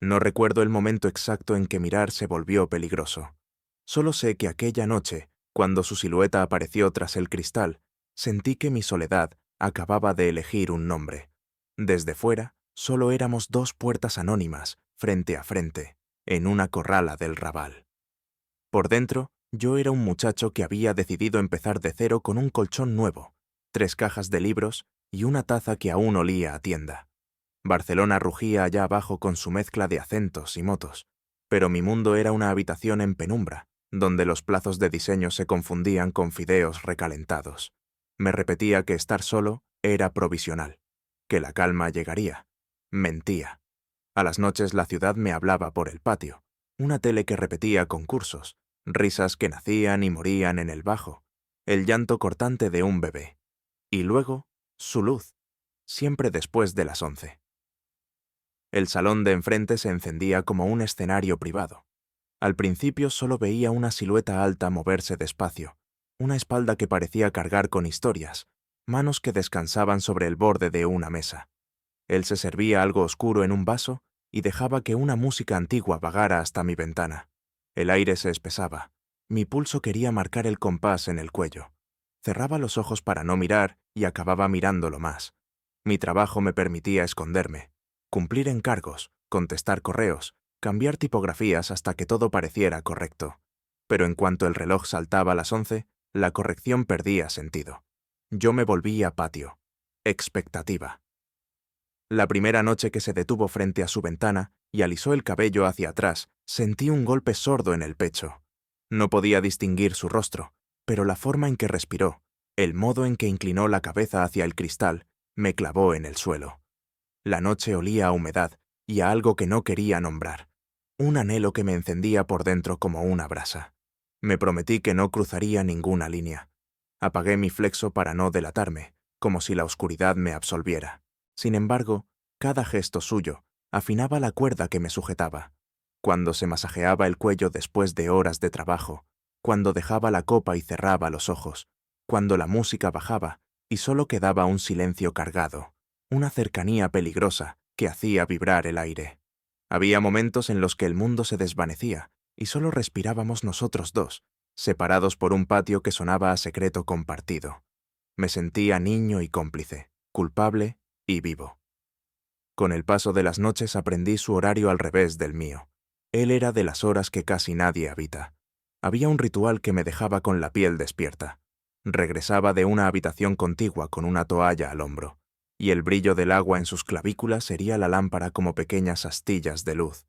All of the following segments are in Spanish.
No recuerdo el momento exacto en que mirar se volvió peligroso. Solo sé que aquella noche, cuando su silueta apareció tras el cristal, sentí que mi soledad acababa de elegir un nombre. Desde fuera, solo éramos dos puertas anónimas, frente a frente, en una corrala del Raval. Por dentro, yo era un muchacho que había decidido empezar de cero con un colchón nuevo, 3 cajas de libros y una taza que aún olía a tienda. Barcelona rugía allá abajo con su mezcla de acentos y motos, pero mi mundo era una habitación en penumbra, donde los plazos de diseño se confundían con fideos recalentados. Me repetía que estar solo era provisional, que la calma llegaría. Mentía. A las noches la ciudad me hablaba por el patio, una tele que repetía concursos, risas que nacían y morían en el bajo, el llanto cortante de un bebé. Y luego, su luz, siempre después de las 11. El salón de enfrente se encendía como un escenario privado. Al principio solo veía una silueta alta moverse despacio, una espalda que parecía cargar con historias, manos que descansaban sobre el borde de una mesa. Él se servía algo oscuro en un vaso y dejaba que una música antigua vagara hasta mi ventana. El aire se espesaba. Mi pulso quería marcar el compás en el cuello. Cerraba los ojos para no mirar y acababa mirándolo más. Mi trabajo me permitía esconderme, cumplir encargos, contestar correos, cambiar tipografías hasta que todo pareciera correcto. Pero en cuanto el reloj saltaba a las 11, la corrección perdía sentido. Yo me volví a patio. Expectativa. La primera noche que se detuvo frente a su ventana y alisó el cabello hacia atrás, sentí un golpe sordo en el pecho. No podía distinguir su rostro, pero la forma en que respiró, el modo en que inclinó la cabeza hacia el cristal, me clavó en el suelo. La noche olía a humedad y a algo que no quería nombrar. Un anhelo que me encendía por dentro como una brasa. Me prometí que no cruzaría ninguna línea. Apagué mi flexo para no delatarme, como si la oscuridad me absolviera. Sin embargo, cada gesto suyo afinaba la cuerda que me sujetaba. Cuando se masajeaba el cuello después de horas de trabajo, cuando dejaba la copa y cerraba los ojos, cuando la música bajaba y solo quedaba un silencio cargado, una cercanía peligrosa que hacía vibrar el aire. Había momentos en los que el mundo se desvanecía y solo respirábamos nosotros dos, separados por un patio que sonaba a secreto compartido. Me sentía niño y cómplice, culpable y vivo. Con el paso de las noches aprendí su horario al revés del mío. Él era de las horas que casi nadie habita. Había un ritual que me dejaba con la piel despierta. Regresaba de una habitación contigua con una toalla al hombro, y el brillo del agua en sus clavículas hería la lámpara como pequeñas astillas de luz.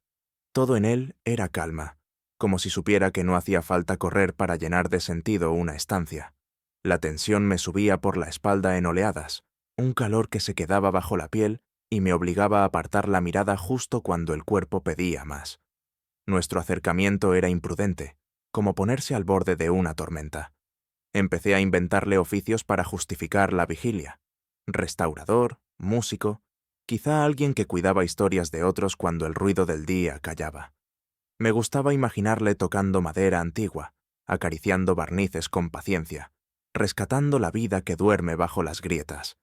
Todo en él era calma, como si supiera que no hacía falta correr para llenar de sentido una estancia. La tensión me subía por la espalda en oleadas, un calor que se quedaba bajo la piel y me obligaba a apartar la mirada justo cuando el cuerpo pedía más. Nuestro acercamiento era imprudente, como ponerse al borde de una tormenta. Empecé a inventarle oficios para justificar la vigilia. Restaurador, músico, quizá alguien que cuidaba historias de otros cuando el ruido del día callaba. Me gustaba imaginarle tocando madera antigua, acariciando barnices con paciencia, rescatando la vida que duerme bajo las grietas.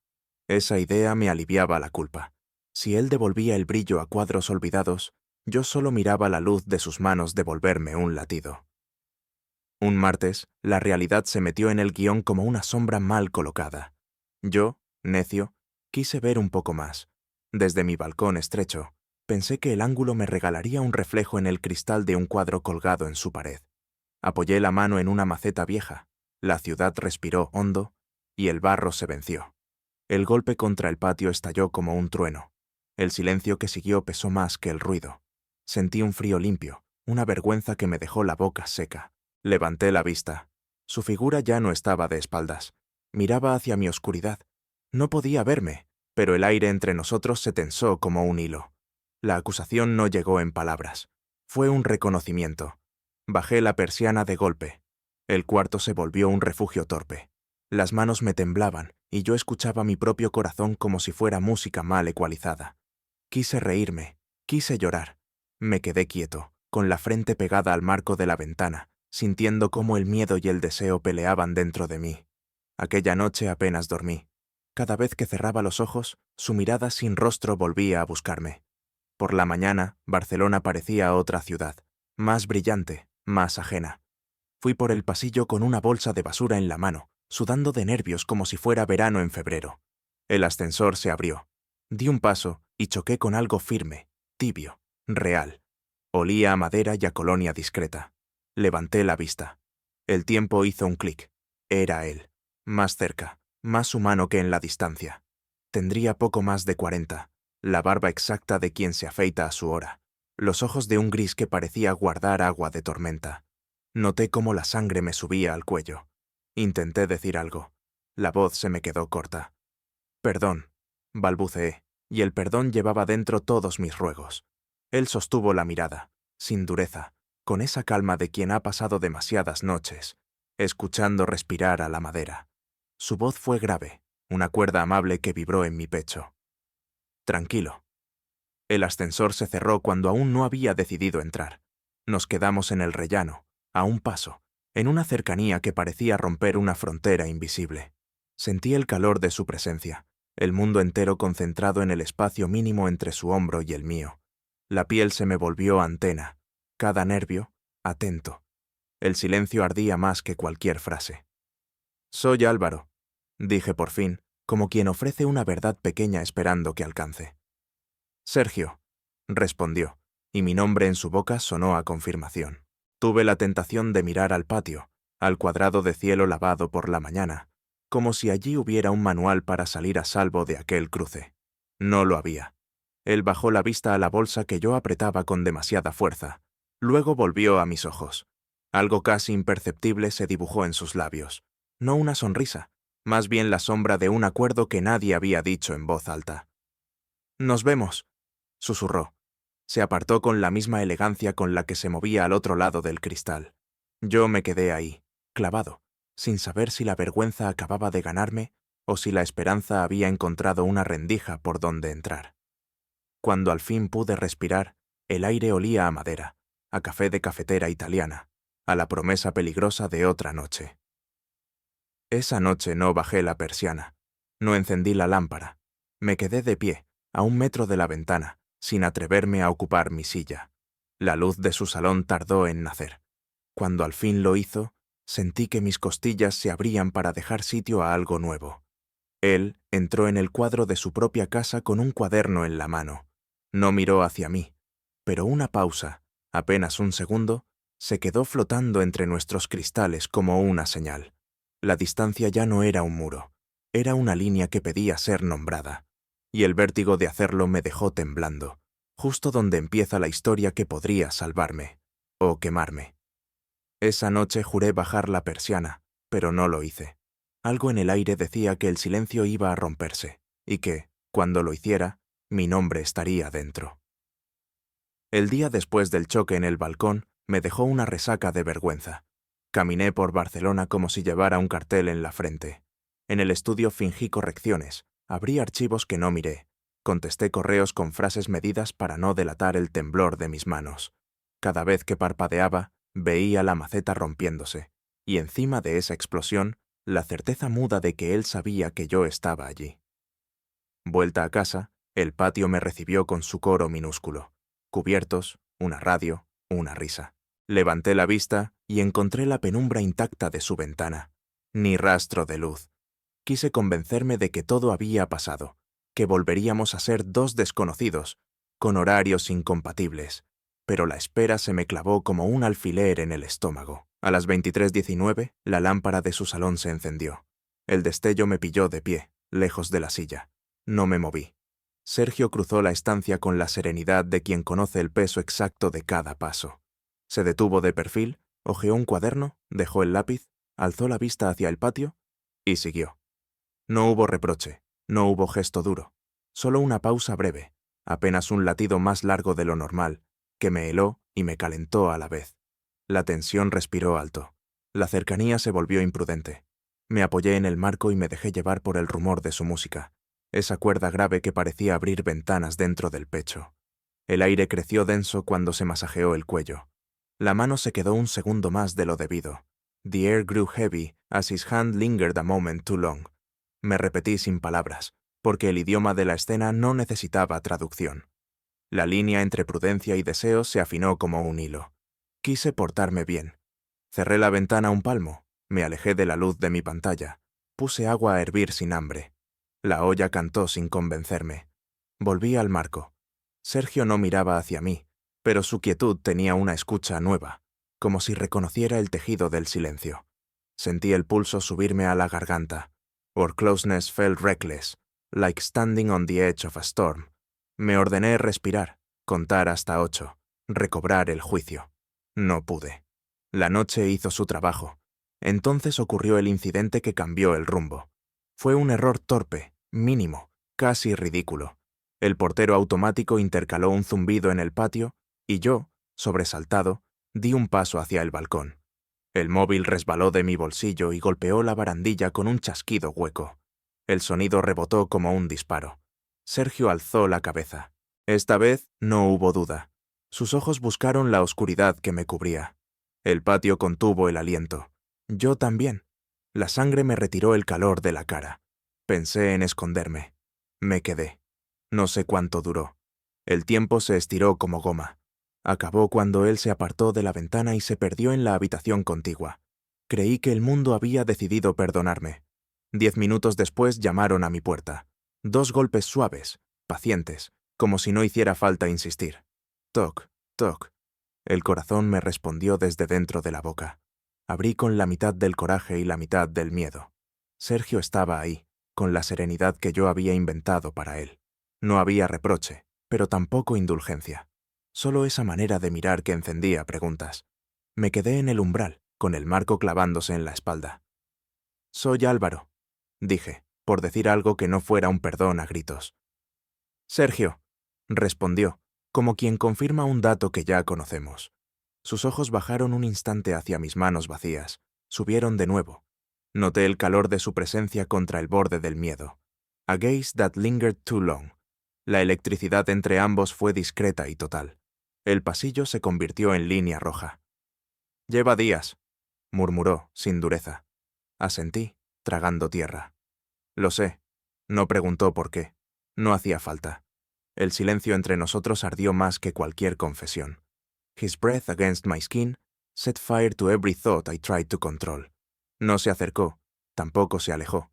Esa idea me aliviaba la culpa. Si él devolvía el brillo a cuadros olvidados, yo solo miraba la luz de sus manos devolverme un latido. Un martes, la realidad se metió en el guión como una sombra mal colocada. Yo, necio, quise ver un poco más. Desde mi balcón estrecho, pensé que el ángulo me regalaría un reflejo en el cristal de un cuadro colgado en su pared. Apoyé la mano en una maceta vieja, la ciudad respiró hondo y el barro se venció. El golpe contra el patio estalló como un trueno. El silencio que siguió pesó más que el ruido. Sentí un frío limpio, una vergüenza que me dejó la boca seca. Levanté la vista. Su figura ya no estaba de espaldas. Miraba hacia mi oscuridad. No podía verme, pero el aire entre nosotros se tensó como un hilo. La acusación no llegó en palabras. Fue un reconocimiento. Bajé la persiana de golpe. El cuarto se volvió un refugio torpe. Las manos me temblaban y yo escuchaba mi propio corazón como si fuera música mal ecualizada. Quise reírme, quise llorar. Me quedé quieto, con la frente pegada al marco de la ventana, sintiendo cómo el miedo y el deseo peleaban dentro de mí. Aquella noche apenas dormí. Cada vez que cerraba los ojos, su mirada sin rostro volvía a buscarme. Por la mañana, Barcelona parecía otra ciudad, más brillante, más ajena. Fui por el pasillo con una bolsa de basura en la mano, sudando de nervios como si fuera verano en febrero. El ascensor se abrió. Di un paso y choqué con algo firme, tibio, real. Olía a madera y a colonia discreta. Levanté la vista. El tiempo hizo un clic. Era él. Más cerca, más humano que en la distancia. Tendría poco más de 40, la barba exacta de quien se afeita a su hora, los ojos de un gris que parecía guardar agua de tormenta. Noté cómo la sangre me subía al cuello. Intenté decir algo. La voz se me quedó corta. Perdón, balbuceé, y el perdón llevaba dentro todos mis ruegos. Él sostuvo la mirada, sin dureza, con esa calma de quien ha pasado demasiadas noches, escuchando respirar a la madera. Su voz fue grave, una cuerda amable que vibró en mi pecho. Tranquilo. El ascensor se cerró cuando aún no había decidido entrar. Nos quedamos en el rellano, a un paso, en una cercanía que parecía romper una frontera invisible. Sentí el calor de su presencia, el mundo entero concentrado en el espacio mínimo entre su hombro y el mío. La piel se me volvió antena, cada nervio, atento. El silencio ardía más que cualquier frase. «Soy Álvaro», dije por fin, como quien ofrece una verdad pequeña esperando que alcance. «Sergio», respondió, y mi nombre en su boca sonó a confirmación. Tuve la tentación de mirar al patio, al cuadrado de cielo lavado por la mañana, como si allí hubiera un manual para salir a salvo de aquel cruce. No lo había. Él bajó la vista a la bolsa que yo apretaba con demasiada fuerza. Luego volvió a mis ojos. Algo casi imperceptible se dibujó en sus labios. No una sonrisa, más bien la sombra de un acuerdo que nadie había dicho en voz alta. «Nos vemos», susurró. Se apartó con la misma elegancia con la que se movía al otro lado del cristal. Yo me quedé ahí, clavado, sin saber si la vergüenza acababa de ganarme o si la esperanza había encontrado una rendija por donde entrar. Cuando al fin pude respirar, el aire olía a madera, a café de cafetera italiana, a la promesa peligrosa de otra noche. Esa noche no bajé la persiana, no encendí la lámpara, me quedé de pie, a 1 metro de la ventana, sin atreverme a ocupar mi silla. La luz de su salón tardó en nacer. Cuando al fin lo hizo, sentí que mis costillas se abrían para dejar sitio a algo nuevo. Él entró en el cuadro de su propia casa con un cuaderno en la mano. No miró hacia mí, pero una pausa, apenas un segundo, se quedó flotando entre nuestros cristales como una señal. La distancia ya no era un muro, era una línea que pedía ser nombrada, y el vértigo de hacerlo me dejó temblando, justo donde empieza la historia que podría salvarme, o quemarme. Esa noche juré bajar la persiana, pero no lo hice. Algo en el aire decía que el silencio iba a romperse, y que, cuando lo hiciera, mi nombre estaría dentro. El día después del choque en el balcón me dejó una resaca de vergüenza. Caminé por Barcelona como si llevara un cartel en la frente. En el estudio fingí correcciones, abrí archivos que no miré, contesté correos con frases medidas para no delatar el temblor de mis manos. Cada vez que parpadeaba, veía la maceta rompiéndose, y encima de esa explosión, la certeza muda de que él sabía que yo estaba allí. Vuelta a casa, el patio me recibió con su coro minúsculo. Cubiertos, una radio, una risa. Levanté la vista y encontré la penumbra intacta de su ventana. Ni rastro de luz. Quise convencerme de que todo había pasado, que volveríamos a ser dos desconocidos, con horarios incompatibles. Pero la espera se me clavó como un alfiler en el estómago. A las 23:19, la lámpara de su salón se encendió. El destello me pilló de pie, lejos de la silla. No me moví. Sergio cruzó la estancia con la serenidad de quien conoce el peso exacto de cada paso. Se detuvo de perfil, hojeó un cuaderno, dejó el lápiz, alzó la vista hacia el patio y siguió. No hubo reproche, no hubo gesto duro, solo una pausa breve, apenas un latido más largo de lo normal, que me heló y me calentó a la vez. La tensión respiró alto. La cercanía se volvió imprudente. Me apoyé en el marco y me dejé llevar por el rumor de su música, esa cuerda grave que parecía abrir ventanas dentro del pecho. El aire creció denso cuando se masajeó el cuello. La mano se quedó un segundo más de lo debido. The air grew heavy as his hand lingered a moment too long. Me repetí sin palabras, porque el idioma de la escena no necesitaba traducción. La línea entre prudencia y deseo se afinó como un hilo. Quise portarme bien. Cerré la ventana un palmo, me alejé de la luz de mi pantalla, puse agua a hervir sin hambre. La olla cantó sin convencerme. Volví al marco. Sergio no miraba hacia mí, pero su quietud tenía una escucha nueva, como si reconociera el tejido del silencio. Sentí el pulso subirme a la garganta. Our closeness felt reckless, like standing on the edge of a storm. Me ordené respirar, contar hasta 8, recobrar el juicio. No pude. La noche hizo su trabajo. Entonces ocurrió el incidente que cambió el rumbo. Fue un error torpe, mínimo, casi ridículo. El portero automático intercaló un zumbido en el patio y yo, sobresaltado, di un paso hacia el balcón. El móvil resbaló de mi bolsillo y golpeó la barandilla con un chasquido hueco. El sonido rebotó como un disparo. Sergio alzó la cabeza. Esta vez no hubo duda. Sus ojos buscaron la oscuridad que me cubría. El patio contuvo el aliento. Yo también. La sangre me retiró el calor de la cara. Pensé en esconderme. Me quedé. No sé cuánto duró. El tiempo se estiró como goma. Acabó cuando él se apartó de la ventana y se perdió en la habitación contigua. Creí que el mundo había decidido perdonarme. 10 minutos después llamaron a mi puerta. 2 golpes suaves, pacientes, como si no hiciera falta insistir. Toc, toc. El corazón me respondió desde dentro de la boca. Abrí con la mitad del coraje y la mitad del miedo. Sergio estaba ahí, con la serenidad que yo había inventado para él. No había reproche, pero tampoco indulgencia. Solo esa manera de mirar que encendía preguntas. Me quedé en el umbral, con el marco clavándose en la espalda. «Soy Álvaro», dije, por decir algo que no fuera un perdón a gritos. «Sergio», respondió, como quien confirma un dato que ya conocemos. Sus ojos bajaron un instante hacia mis manos vacías, subieron de nuevo. Noté el calor de su presencia contra el borde del miedo. A gaze that lingered too long. La electricidad entre ambos fue discreta y total. El pasillo se convirtió en línea roja. «Lleva días», murmuró, sin dureza. Asentí, tragando tierra. «Lo sé». No preguntó por qué. No hacía falta. El silencio entre nosotros ardió más que cualquier confesión. His breath against my skin set fire to every thought I tried to control. No se acercó, tampoco se alejó.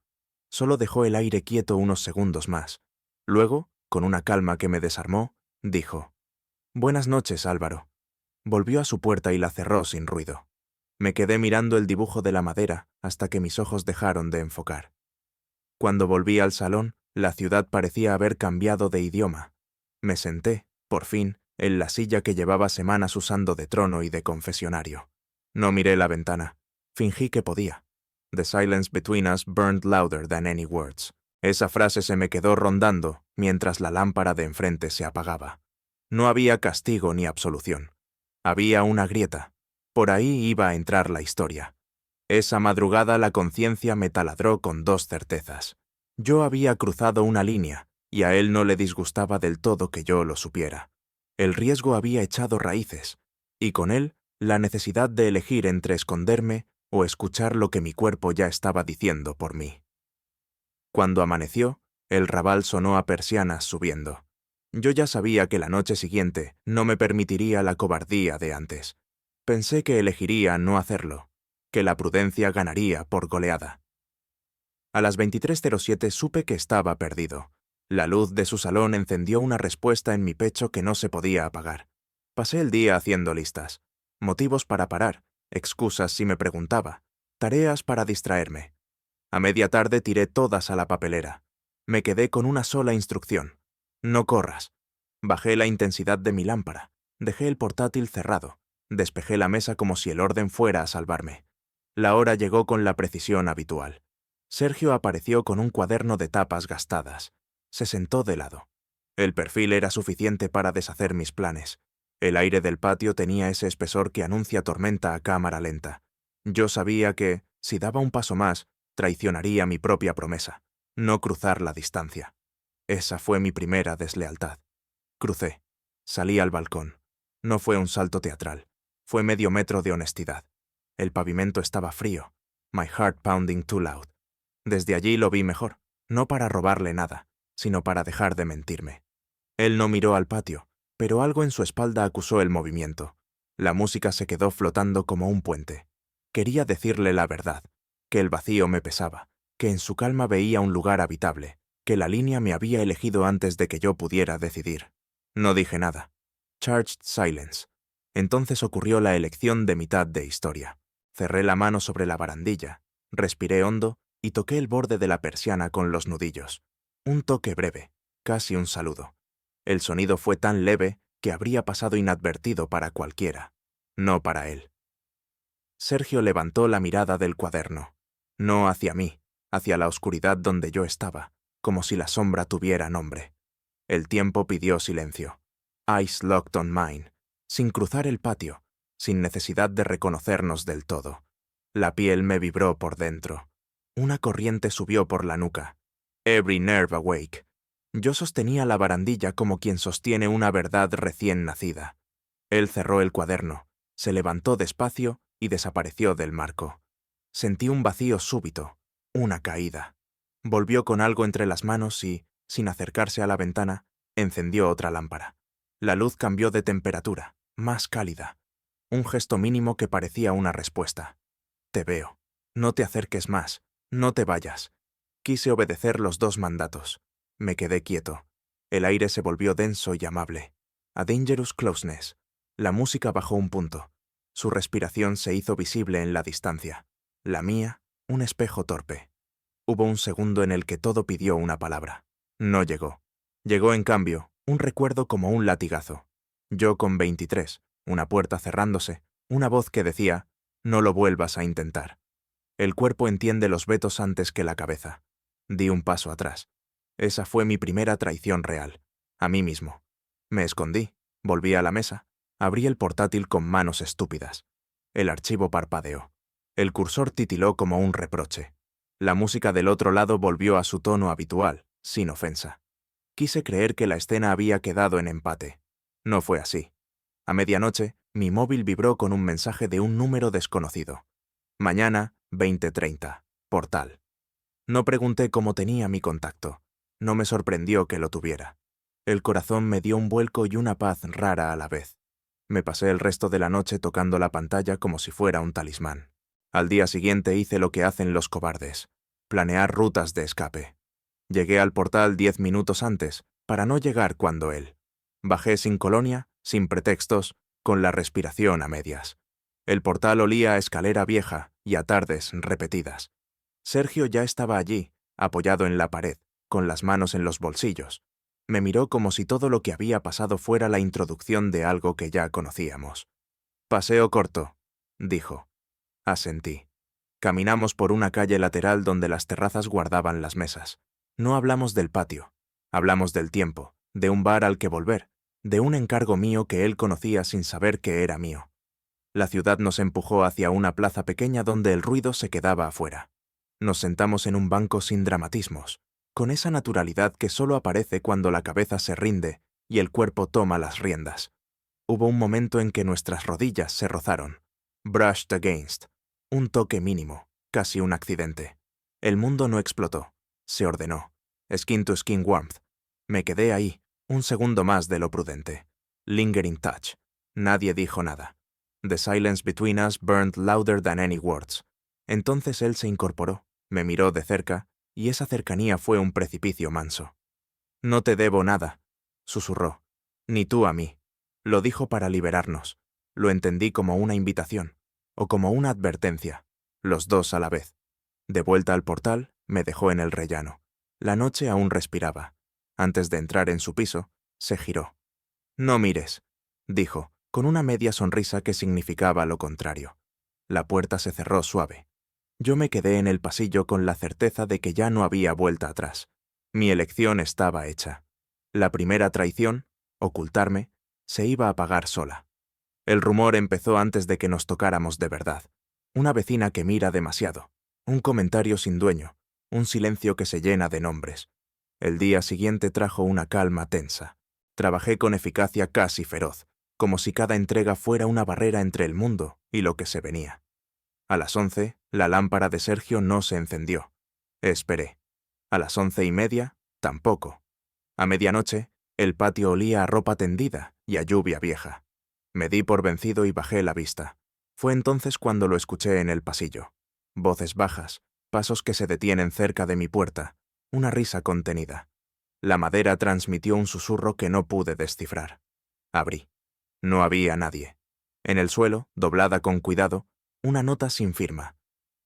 Solo dejó el aire quieto unos segundos más. Luego, con una calma que me desarmó, dijo: «Buenas noches, Álvaro». Volvió a su puerta y la cerró sin ruido. Me quedé mirando el dibujo de la madera hasta que mis ojos dejaron de enfocar. Cuando volví al salón, la ciudad parecía haber cambiado de idioma. Me senté, por fin, en la silla que llevaba semanas usando de trono y de confesionario. No miré la ventana. Fingí que podía. The silence between us burned louder than any words. Esa frase se me quedó rondando mientras la lámpara de enfrente se apagaba. No había castigo ni absolución. Había una grieta. Por ahí iba a entrar la historia. Esa madrugada la conciencia me taladró con 2 certezas. Yo había cruzado una línea, y a él no le disgustaba del todo que yo lo supiera. El riesgo había echado raíces, y con él la necesidad de elegir entre esconderme o escuchar lo que mi cuerpo ya estaba diciendo por mí. Cuando amaneció, el rabal sonó a persianas subiendo. Yo ya sabía que la noche siguiente no me permitiría la cobardía de antes. Pensé que elegiría no hacerlo, que la prudencia ganaría por goleada. A las 23:07 supe que estaba perdido. La luz de su salón encendió una respuesta en mi pecho que no se podía apagar. Pasé el día haciendo listas. Motivos para parar, excusas si me preguntaba, tareas para distraerme. A media tarde tiré todas a la papelera. Me quedé con una sola instrucción: no corras. Bajé la intensidad de mi lámpara, dejé el portátil cerrado, despejé la mesa como si el orden fuera a salvarme. La hora llegó con la precisión habitual. Sergio apareció con un cuaderno de tapas gastadas. Se sentó de lado. El perfil era suficiente para deshacer mis planes. El aire del patio tenía ese espesor que anuncia tormenta a cámara lenta. Yo sabía que, si daba un paso más, traicionaría mi propia promesa: no cruzar la distancia. Esa fue mi primera deslealtad. Crucé. Salí al balcón. No fue un salto teatral. Fue medio metro de honestidad. El pavimento estaba frío. My heart pounding too loud. Desde allí lo vi mejor, no para robarle nada, sino para dejar de mentirme. Él no miró al patio, pero algo en su espalda acusó el movimiento. La música se quedó flotando como un puente. Quería decirle la verdad, que el vacío me pesaba, que en su calma veía un lugar habitable, que la línea me había elegido antes de que yo pudiera decidir. No dije nada. Charged silence. Entonces ocurrió la elección de mitad de historia. Cerré la mano sobre la barandilla, respiré hondo y toqué el borde de la persiana con los nudillos. Un toque breve, casi un saludo. El sonido fue tan leve que habría pasado inadvertido para cualquiera, no para él. Sergio levantó la mirada del cuaderno, no hacia mí, hacia la oscuridad donde yo estaba, como si la sombra tuviera nombre. El tiempo pidió silencio. Eyes locked on mine, sin cruzar el patio, sin necesidad de reconocernos del todo. La piel me vibró por dentro. Una corriente subió por la nuca. Every nerve awake. Yo sostenía la barandilla como quien sostiene una verdad recién nacida. Él cerró el cuaderno, se levantó despacio y desapareció del marco. Sentí un vacío súbito, una caída. Volvió con algo entre las manos y, sin acercarse a la ventana, encendió otra lámpara. La luz cambió de temperatura, más cálida. Un gesto mínimo que parecía una respuesta. Te veo. No te acerques más. No te vayas. Quise obedecer los dos mandatos. Me quedé quieto. El aire se volvió denso y amable. A dangerous closeness. La música bajó un punto. Su respiración se hizo visible en la distancia. La mía, un espejo torpe. Hubo un segundo en el que todo pidió una palabra. No llegó. Llegó, en cambio, un recuerdo como un latigazo. Yo con 23, una puerta cerrándose, una voz que decía, no lo vuelvas a intentar. El cuerpo entiende los vetos antes que la cabeza. Di un paso atrás. Esa fue mi primera traición real, a mí mismo. Me escondí, volví a la mesa, abrí el portátil con manos estúpidas. El archivo parpadeó. El cursor titiló como un reproche. La música del otro lado volvió a su tono habitual, sin ofensa. Quise creer que la escena había quedado en empate. No fue así. A medianoche, mi móvil vibró con un mensaje de un número desconocido. Mañana, 20:30. Portal. No pregunté cómo tenía mi contacto. No me sorprendió que lo tuviera. El corazón me dio un vuelco y una paz rara a la vez. Me pasé el resto de la noche tocando la pantalla como si fuera un talismán. Al día siguiente hice lo que hacen los cobardes: planear rutas de escape. Llegué al portal 10 minutos antes, para no llegar cuando él. Bajé sin colonia, sin pretextos, con la respiración a medias. El portal olía a escalera vieja y a tardes repetidas. Sergio ya estaba allí, apoyado en la pared, con las manos en los bolsillos. Me miró como si todo lo que había pasado fuera la introducción de algo que ya conocíamos. «Paseo corto», dijo. Asentí. Caminamos por una calle lateral donde las terrazas guardaban las mesas. No hablamos del patio. Hablamos del tiempo, de un bar al que volver, de un encargo mío que él conocía sin saber que era mío. La ciudad nos empujó hacia una plaza pequeña donde el ruido se quedaba afuera. Nos sentamos en un banco sin dramatismos, con esa naturalidad que solo aparece cuando la cabeza se rinde y el cuerpo toma las riendas. Hubo un momento en que nuestras rodillas se rozaron. Brushed against. Un toque mínimo, casi un accidente. El mundo no explotó. Se ordenó. Skin to skin warmth. Me quedé ahí, un segundo más de lo prudente. Lingering touch. Nadie dijo nada. The silence between us burned louder than any words. Entonces él se incorporó, me miró de cerca, y esa cercanía fue un precipicio manso. «No te debo nada», susurró. «Ni tú a mí». Lo dijo para liberarnos. Lo entendí como una invitación, o como una advertencia, los dos a la vez. De vuelta al portal, me dejó en el rellano. La noche aún respiraba. Antes de entrar en su piso, se giró. «No mires», dijo, con una media sonrisa que significaba lo contrario. La puerta se cerró suave. Yo me quedé en el pasillo con la certeza de que ya no había vuelta atrás. Mi elección estaba hecha. La primera traición, ocultarme, se iba a pagar sola. El rumor empezó antes de que nos tocáramos de verdad. Una vecina que mira demasiado, un comentario sin dueño, un silencio que se llena de nombres. El día siguiente trajo una calma tensa. Trabajé con eficacia casi feroz, como si cada entrega fuera una barrera entre el mundo y lo que se venía. A las 11, la lámpara de Sergio no se encendió. Esperé. A las 11:30, tampoco. A medianoche, El patio olía a ropa tendida y a lluvia vieja. Me di por vencido y bajé la vista. Fue entonces cuando lo escuché en el pasillo. Voces bajas, pasos que se detienen cerca de mi puerta, una risa contenida. La madera transmitió un susurro que no pude descifrar. Abrí. No había nadie. En el suelo, doblada con cuidado, una nota sin firma.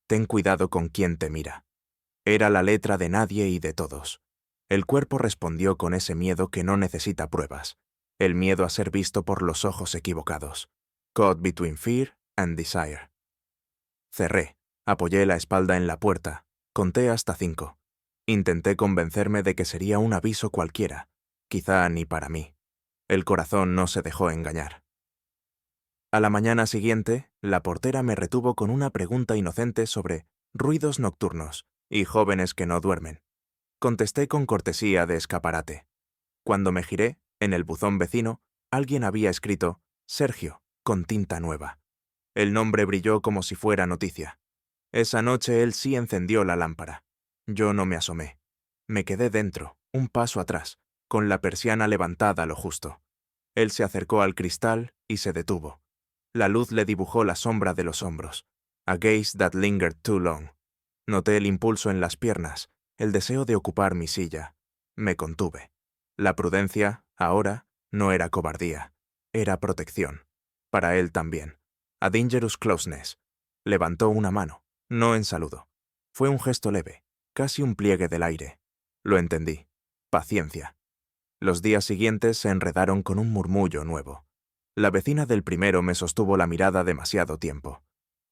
Ten cuidado con quien te mira. Era la letra de nadie y de todos. El cuerpo respondió con ese miedo que no necesita pruebas. El miedo a ser visto por los ojos equivocados. Caught between fear and desire. Cerré. Apoyé la espalda en la puerta. Conté hasta 5. Intenté convencerme de que sería un aviso cualquiera. Quizá ni para mí. El corazón no se dejó engañar. A la mañana siguiente, la portera me retuvo con una pregunta inocente sobre ruidos nocturnos y jóvenes que no duermen. Contesté con cortesía de escaparate. Cuando me giré, en el buzón vecino, alguien había escrito Sergio, con tinta nueva. El nombre brilló como si fuera noticia. Esa noche él sí encendió la lámpara. Yo no me asomé. Me quedé dentro, un paso atrás, con la persiana levantada lo justo. Él se acercó al cristal y se detuvo. La luz le dibujó la sombra de los hombros. A gaze that lingered too long. Noté el impulso en las piernas, el deseo de ocupar mi silla. Me contuve. La prudencia, ahora, no era cobardía. Era protección. Para él también. A dangerous closeness. Levantó una mano, no en saludo. Fue un gesto leve, casi un pliegue del aire. Lo entendí. Paciencia. Los días siguientes se enredaron con un murmullo nuevo. La vecina del primero me sostuvo la mirada demasiado tiempo.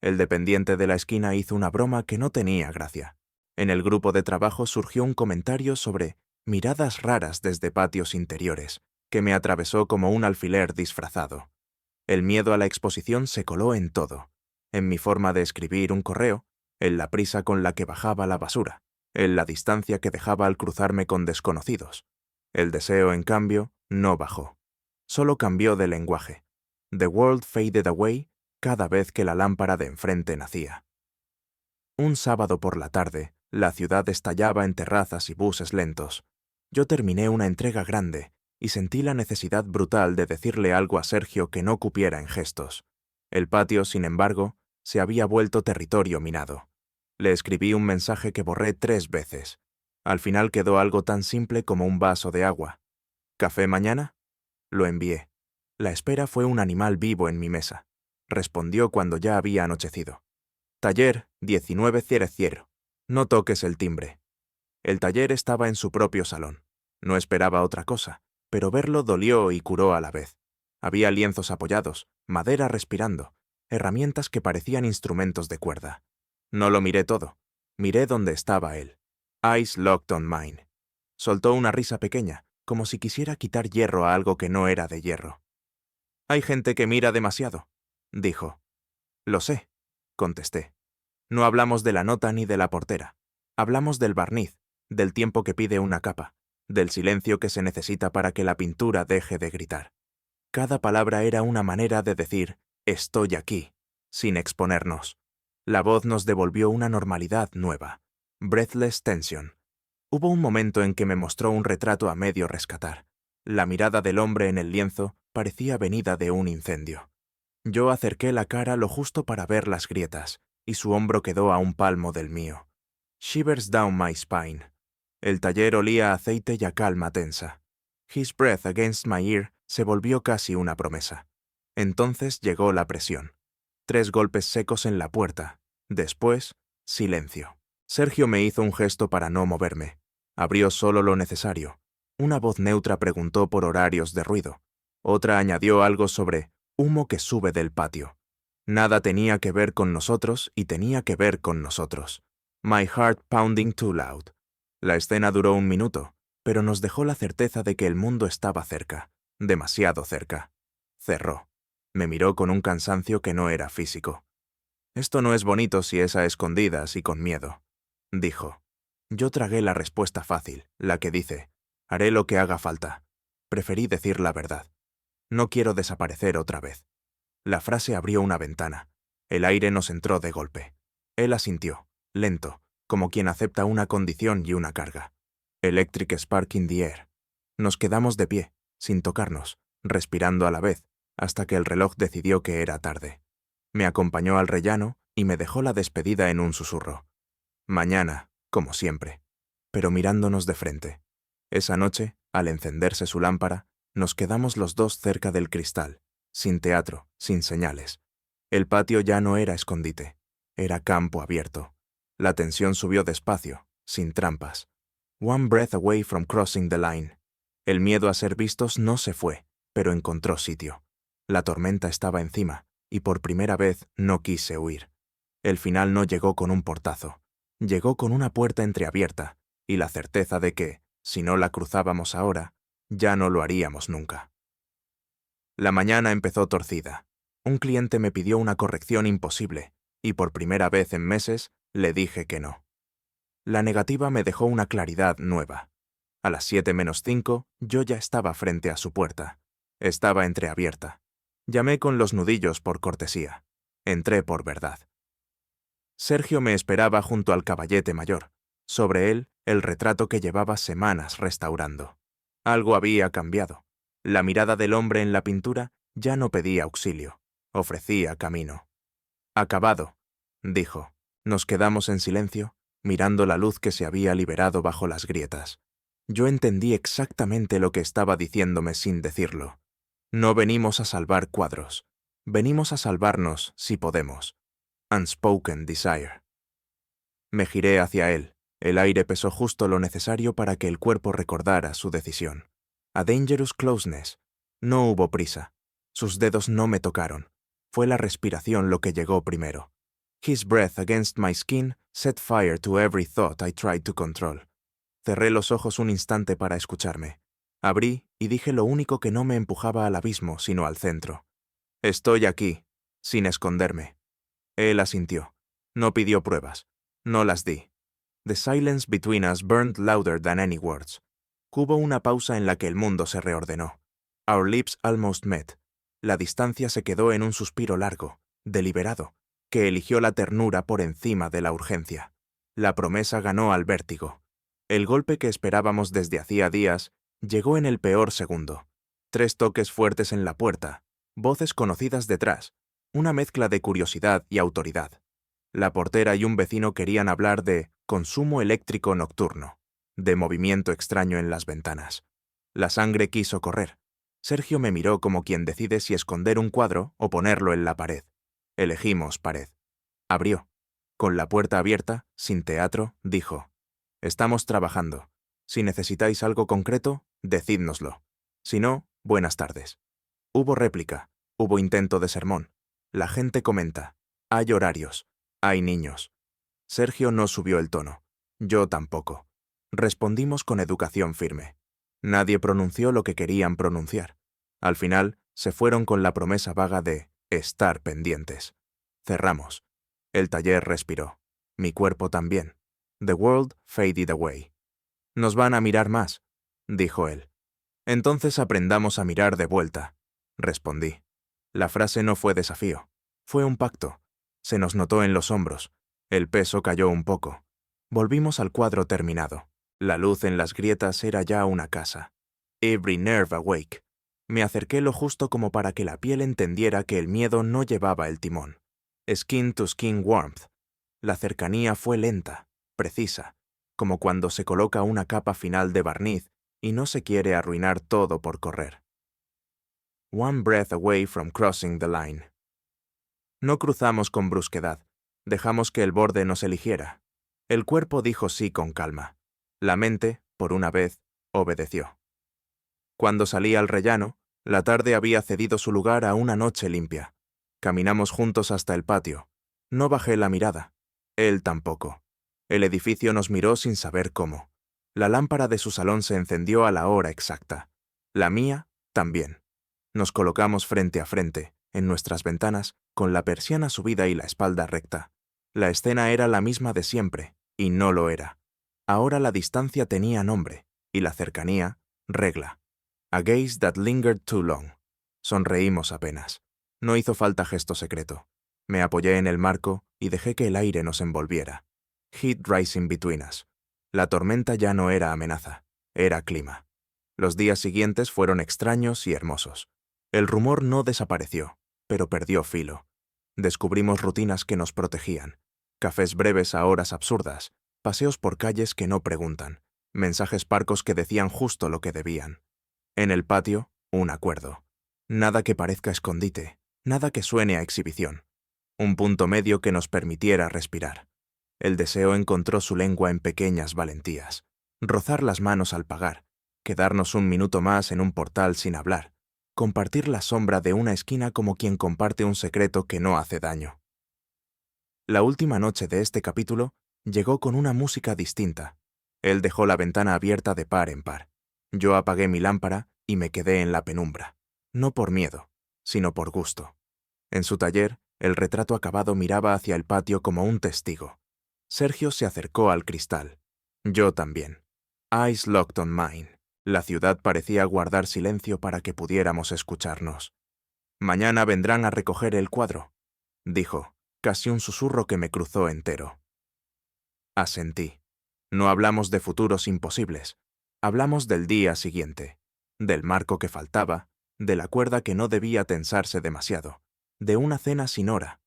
El dependiente de la esquina hizo una broma que no tenía gracia. En el grupo de trabajo surgió un comentario sobre miradas raras desde patios interiores, que me atravesó como un alfiler disfrazado. El miedo a la exposición se coló en todo. En mi forma de escribir un correo, en la prisa con la que bajaba la basura, en la distancia que dejaba al cruzarme con desconocidos. El deseo, en cambio, no bajó. Solo cambió de lenguaje. The world faded away cada vez que la lámpara de enfrente nacía. Un sábado por la tarde, la ciudad estallaba en terrazas y buses lentos. Yo terminé una entrega grande y sentí la necesidad brutal de decirle algo a Sergio que no cupiera en gestos. El patio, sin embargo, se había vuelto territorio minado. Le escribí un mensaje que borré 3 veces. Al final quedó algo tan simple como un vaso de agua. ¿Café mañana? Lo envié. La espera fue un animal vivo en mi mesa. Respondió cuando ya había anochecido. Taller 1900. No toques el timbre. El taller estaba en su propio salón. No esperaba otra cosa, pero verlo dolió y curó a la vez. Había lienzos apoyados, madera respirando, herramientas que parecían instrumentos de cuerda. No lo miré todo. Miré donde estaba él. Eyes locked on mine. Soltó una risa pequeña, como si quisiera quitar hierro a algo que no era de hierro. Hay gente que mira demasiado, dijo. Lo sé, contesté. No hablamos de la nota ni de la portera. Hablamos del barniz, del tiempo que pide una capa, del silencio que se necesita para que la pintura deje de gritar. Cada palabra era una manera de decir, estoy aquí, sin exponernos. La voz nos devolvió una normalidad nueva. Breathless tension. Hubo un momento en que me mostró un retrato a medio rescatar. La mirada del hombre en el lienzo parecía venida de un incendio. Yo acerqué la cara lo justo para ver las grietas, y su hombro quedó a un palmo del mío. Shivers down my spine. El taller olía a aceite y a calma tensa. His breath against my ear se volvió casi una promesa. Entonces llegó la presión. 3 golpes secos en la puerta. Después, silencio. Sergio me hizo un gesto para no moverme. Abrió solo lo necesario. Una voz neutra preguntó por horarios de ruido. Otra añadió algo sobre humo que sube del patio. Nada tenía que ver con nosotros y tenía que ver con nosotros. My heart pounding too loud. La escena duró 1 minuto, pero nos dejó la certeza de que el mundo estaba cerca, demasiado cerca. Cerró. Me miró con un cansancio que no era físico. Esto no es bonito si es a escondidas y con miedo, dijo. Yo tragué la respuesta fácil, la que dice, haré lo que haga falta. Preferí decir la verdad. No quiero desaparecer otra vez. La frase abrió una ventana. El aire nos entró de golpe. Él asintió, lento, como quien acepta una condición y una carga. Electric spark in the air. Nos quedamos de pie, sin tocarnos, respirando a la vez, hasta que el reloj decidió que era tarde. Me acompañó al rellano y me dejó la despedida en un susurro. Mañana, como siempre, pero mirándonos de frente. Esa noche, al encenderse su lámpara, nos quedamos los dos cerca del cristal, sin teatro, sin señales. El patio ya no era escondite, era campo abierto. La tensión subió despacio, sin trampas. One breath away from crossing the line. El miedo a ser vistos no se fue, pero encontró sitio. La tormenta estaba encima, y por primera vez no quise huir. El final no llegó con un portazo. Llegó con una puerta entreabierta, y la certeza de que, si no la cruzábamos ahora, ya no lo haríamos nunca. La mañana empezó torcida. Un cliente me pidió una corrección imposible, y por primera vez en meses le dije que no. La negativa me dejó una claridad nueva. A las 7:05 yo ya estaba frente a su puerta. Estaba entreabierta. Llamé con los nudillos por cortesía. Entré por verdad. Sergio me esperaba junto al caballete mayor. Sobre él, el retrato que llevaba semanas restaurando. Algo había cambiado. La mirada del hombre en la pintura ya no pedía auxilio. Ofrecía camino. «Acabado», dijo. Nos quedamos en silencio, mirando la luz que se había liberado bajo las grietas. Yo entendí exactamente lo que estaba diciéndome sin decirlo. No venimos a salvar cuadros. Venimos a salvarnos si podemos. Unspoken desire. Me giré hacia él. El aire pesó justo lo necesario para que el cuerpo recordara su decisión. A dangerous closeness. No hubo prisa. Sus dedos no me tocaron. Fue la respiración lo que llegó primero. His breath against my skin set fire to every thought I tried to control. Cerré los ojos un instante para escucharme. Abrí y dije lo único que no me empujaba al abismo, sino al centro. Estoy aquí, sin esconderme. Él asintió. No pidió pruebas. No las di. The silence between us burned louder than any words. Hubo una pausa en la que el mundo se reordenó. Our lips almost met. La distancia se quedó en un suspiro largo, deliberado, que eligió la ternura por encima de la urgencia. La promesa ganó al vértigo. El golpe que esperábamos desde hacía días llegó en el peor segundo. 3 toques fuertes en la puerta, voces conocidas detrás, una mezcla de curiosidad y autoridad. La portera y un vecino querían hablar de consumo eléctrico nocturno, de movimiento extraño en las ventanas. La sangre quiso correr. Sergio me miró como quien decide si esconder un cuadro o ponerlo en la pared. Elegimos pared. Abrió. Con la puerta abierta, sin teatro, dijo: «Estamos trabajando. Si necesitáis algo concreto, decídnoslo. Si no, buenas tardes». Hubo réplica. Hubo intento de sermón. La gente comenta. Hay horarios. Hay niños. Sergio no subió el tono. Yo tampoco. Respondimos con educación firme. Nadie pronunció lo que querían pronunciar. Al final, se fueron con la promesa vaga de estar pendientes. Cerramos. El taller respiró. Mi cuerpo también. The world faded away. «Nos van a mirar más», dijo él. «Entonces aprendamos a mirar de vuelta», respondí. La frase no fue desafío. Fue un pacto. Se nos notó en los hombros. El peso cayó un poco. Volvimos al cuadro terminado. La luz en las grietas era ya una casa. Every nerve awake. Me acerqué lo justo como para que la piel entendiera que el miedo no llevaba el timón. Skin to skin warmth. La cercanía fue lenta, precisa, como cuando se coloca una capa final de barniz y no se quiere arruinar todo por correr. One breath away from crossing the line. No cruzamos con brusquedad. Dejamos que el borde nos eligiera. El cuerpo dijo sí con calma. La mente, por una vez, obedeció. Cuando salí al rellano, la tarde había cedido su lugar a una noche limpia. Caminamos juntos hasta el patio. No bajé la mirada. Él tampoco. El edificio nos miró sin saber cómo. La lámpara de su salón se encendió a la hora exacta. La mía, también. Nos colocamos frente a frente, en nuestras ventanas, con la persiana subida y la espalda recta. La escena era la misma de siempre, y no lo era. Ahora la distancia tenía nombre, y la cercanía, regla. A gaze that lingered too long. Sonreímos apenas. No hizo falta gesto secreto. Me apoyé en el marco y dejé que el aire nos envolviera. Heat rising between us. La tormenta ya no era amenaza, era clima. Los días siguientes fueron extraños y hermosos. El rumor no desapareció, pero perdió filo. Descubrimos rutinas que nos protegían. Cafés breves a horas absurdas, paseos por calles que no preguntan, mensajes parcos que decían justo lo que debían. En el patio, un acuerdo. Nada que parezca escondite, nada que suene a exhibición. Un punto medio que nos permitiera respirar. El deseo encontró su lengua en pequeñas valentías. Rozar las manos al pagar, quedarnos un minuto más en un portal sin hablar, compartir la sombra de una esquina como quien comparte un secreto que no hace daño. La última noche de este capítulo llegó con una música distinta. Él dejó la ventana abierta de par en par. Yo apagué mi lámpara y me quedé en la penumbra, no por miedo, sino por gusto. En su taller, el retrato acabado miraba hacia el patio como un testigo. Sergio se acercó al cristal. Yo también. Eyes locked on mine. La ciudad parecía guardar silencio para que pudiéramos escucharnos. «Mañana vendrán a recoger el cuadro», dijo, casi un susurro que me cruzó entero. Asentí. No hablamos de futuros imposibles. Hablamos del día siguiente, del marco que faltaba, de la cuerda que no debía tensarse demasiado, de una cena sin hora.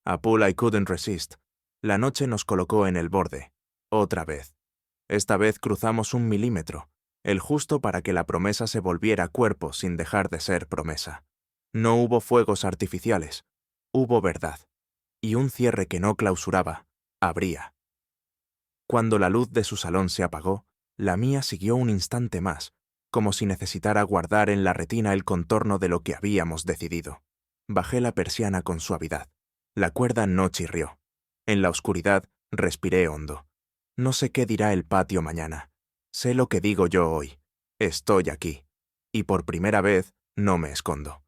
A pull I couldn't resist. La noche nos colocó en el borde, otra vez. Esta vez cruzamos 1 milímetro, el justo para que la promesa se volviera cuerpo sin dejar de ser promesa. No hubo fuegos artificiales, hubo verdad, y un cierre que no clausuraba, abría. Cuando la luz de su salón se apagó, la mía siguió un instante más, como si necesitara guardar en la retina el contorno de lo que habíamos decidido. Bajé la persiana con suavidad. La cuerda no chirrió. En la oscuridad, respiré hondo. No sé qué dirá el patio mañana. Sé lo que digo yo hoy. Estoy aquí. Y por primera vez, no me escondo.